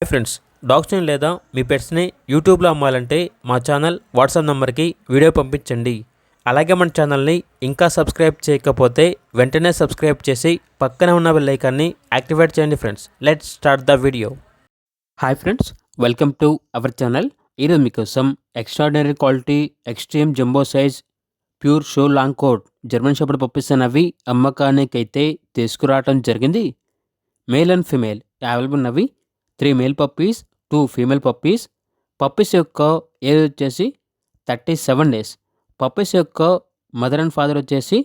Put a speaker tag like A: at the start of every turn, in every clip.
A: Hi friends, డాగ్స్ని లేదా మీ పెట్స్ని యూట్యూబ్లో అమ్మాలంటే మా ఛానల్ వాట్సాప్ నెంబర్కి వీడియో పంపించండి. అలాగే మన ఛానల్ని ఇంకా సబ్స్క్రైబ్ చేయకపోతే వెంటనే సబ్స్క్రైబ్ చేసి పక్కనే ఉన్న బెల్ ఐకాన్ని యాక్టివేట్ చేయండి. Friends, let's start the video. Hi friends, welcome to our channel. ఈరోజు మీకోసం extraordinary quality extreme jumbo size pure show long coat German shepherd puppies అనేవి అమ్మకానికి అయితే తీసుకురావడం జరిగింది. మేల్ అండ్ ఫీమేల్ అవైలబుల్ ఉన్నవి 3 male puppies, 2 female puppies. Puppies యొక్క age వచ్చేసి 37 డేస్. పప్పీస్ యొక్క మదర్ అండ్ ఫాదర్ వచ్చేసి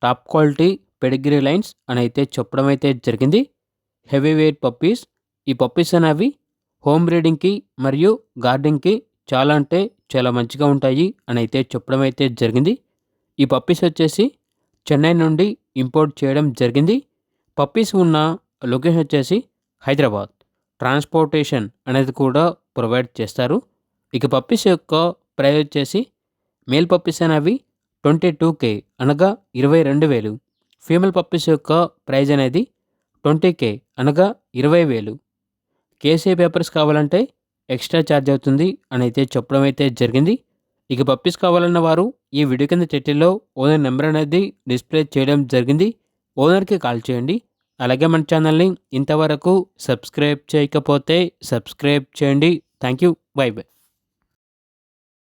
A: టాప్ క్వాలిటీ పెడిగ్రీ లైన్స్ అని అయితే చెప్పడం అయితే జరిగింది. Heavy weight puppies. ఈ పప్పీస్ అనేవి హోమ్ బ్రీడింగ్కి మరియు గార్డెనింగ్కి చాలా అంటే చాలా మంచిగా ఉంటాయి అని అయితే చెప్పడం అయితే జరిగింది. ఈ పప్పీస్ వచ్చేసి చెన్నై నుండి ఇంపోర్ట్ చేయడం జరిగింది. పప్పీస్ ఉన్న లొకేషన్ వచ్చేసి హైదరాబాద్. ట్రాన్స్పోర్టేషన్ అనేది కూడా ప్రొవైడ్ చేస్తారు. ఇక పప్పీస్ యొక్క ప్రైస్ వచ్చేసి మేల్ పప్పీస్ అనేవి 22K అనగా 22,000. ఫీమేల్ పప్పీస్ యొక్క ప్రైజ్ అనేది 20K అనగా 20,000. కేసీ పేపర్స్ కావాలంటే ఎక్స్ట్రా ఛార్జ్ అవుతుంది అని అయితే చెప్పడం అయితే జరిగింది. ఇక పప్పీస్ కావాలన్న వారు ఈ వీడియో కింద టైటిల్లో ఓనర్ నెంబర్ అనేది డిస్ప్లే చేయడం జరిగింది. ఓనర్కి కాల్ చేయండి. అలాగే మన ఛానల్ని ఇంతవరకు సబ్స్క్రైబ్ చేయకపోతే సబ్స్క్రైబ్ చేయండి. Thank you. By by.